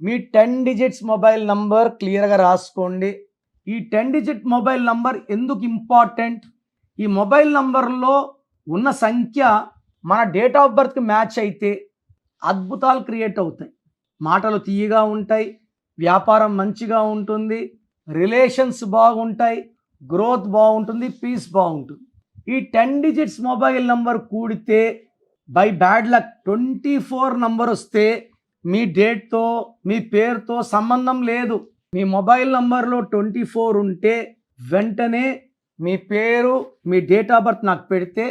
మీ 10 digits mobile number క్లియర్గా రాసుకోండి. ఈ 10 డిజిట్ మొబైల్ నంబర్ ఎందుకు ఇంపార్టెంట్? ఈ మొబైల్ నంబర్లో ఉన్న సంఖ్య మన డేట్ ఆఫ్ బర్త్కి మ్యాచ్ అయితే అద్భుతాలు క్రియేట్ అవుతాయి. మాటలు తీయగా ఉంటాయి, వ్యాపారం మంచిగా ఉంటుంది, రిలేషన్స్ బాగుంటాయి, గ్రోత్ బాగుంటుంది, పీస్ బాగుంటుంది. ఈ 10 డిజిట్స్ మొబైల్ నంబర్ కూడితే బై బ్యాడ్ లక్ 24 నంబర్ వస్తే మీ డేట్తో మీ పేరుతో సంబంధం లేదు. మీ మొబైల్ నంబర్లో 24 ఉంటే వెంటనే మీ పేరు మీ డేట్ ఆఫ్ బర్త్ నాకు పెడితే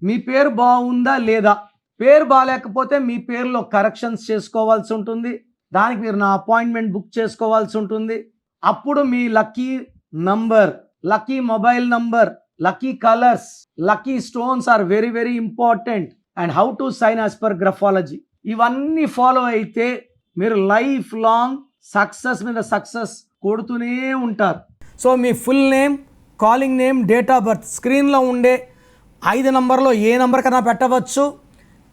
మీ పేరు బాగుందా లేదా, పేరు బాగాలేకపోతే మీ పేరులో కరెక్షన్స్ చేసుకోవాల్సి ఉంటుంది. దానికి మీరు నా అపాయింట్మెంట్ బుక్ చేసుకోవాల్సి ఉంటుంది. అప్పుడు మీ lucky number, lucky mobile number, lucky colours, lucky stones are very very important. And how to sign as per graphology, ఇవన్నీ ఫాలో అయితే మీరు లైఫ్ లాంగ్ సక్సెస్ మీద సక్సెస్ కొడుతూనే ఉంటారు. సో మీ full name, calling name, date of birth స్క్రీన్లో ఉండే 5 నంబర్లో ఏ నంబర్ కన్నా పెట్టవచ్చు.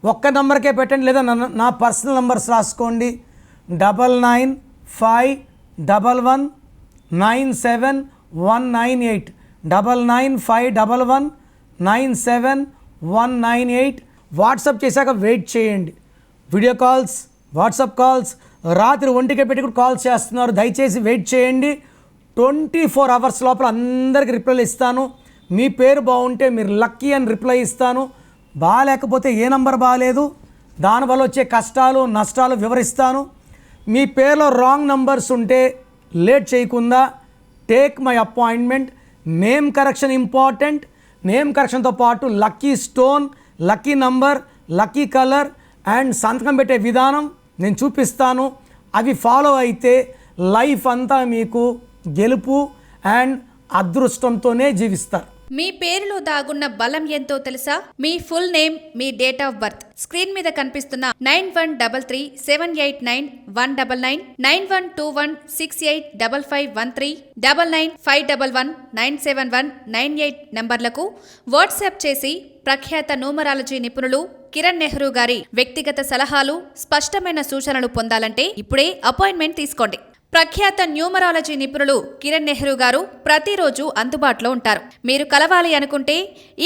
ఒక్క నెంబర్కే పెట్టండి, లేదా నా పర్సనల్ నంబర్స్ రాసుకోండి. 9951197198 9951197198. వాట్సాప్ చేశాక వెయిట్ చేయండి. వీడియో కాల్స్, వాట్సాప్ కాల్స్ రాత్రి 1కే పెట్టి కూడా కాల్స్ చేస్తున్నారు. దయచేసి వెయిట్ చేయండి. 24 అవర్స్ లోపల అందరికీ రిప్లైలు ఇస్తాను. మీ పేరు బాగుంటే మీరు లక్కీ అని రిప్లై ఇస్తాను. బాగాలేకపోతే ఏ నంబర్ బాగాలేదు, దానివల్ల వచ్చే కష్టాలు నష్టాలు వివరిస్తాను. మీ పేరులో రాంగ్ నంబర్స్ ఉంటే లేట్ చేయకుండా take my appointment. Name correction important. Name కరెక్షన్తో పాటు lucky stone, lucky number, lucky colour and సంతకం పెట్టే విధానం నేను చూపిస్తాను. అవి ఫాలో అయితే లైఫ్ అంతా మీకు గెలుపు అండ్ అదృష్టంతోనే జీవిస్తారు. మీ పేరులో దాగున్న బలం ఎంతో తెలుసా? మీ ఫుల్ నేమ్, మీ డేట్ ఆఫ్ బర్త్ స్క్రీన్ మీద కనిపిస్తున్న 9133789199 9121685513 9951197198 నంబర్లకు వాట్సాప్ చేసి ప్రఖ్యాత న్యూమరాలజీ నిపుణులు కిరణ్ నెహ్రూ గారి వ్యక్తిగత సలహాలు, స్పష్టమైన సూచనలు పొందాలంటే ఇప్పుడే అపాయింట్మెంట్ తీసుకోండి. ప్రఖ్యాత న్యూమరాలజీ నిపుణులు కిరణ్ నెహ్రూ గారు ప్రతిరోజు అందుబాటులో ఉంటారు. మీరు కలవాలి అనుకుంటే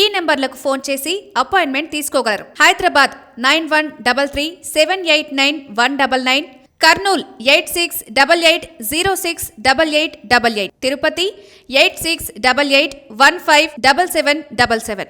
ఈ నెంబర్లకు ఫోన్ చేసి అపాయింట్మెంట్ తీసుకోగలరు. హైదరాబాద్ 9133789199, కర్నూల్ 8688068888, తిరుపతి 8688157777.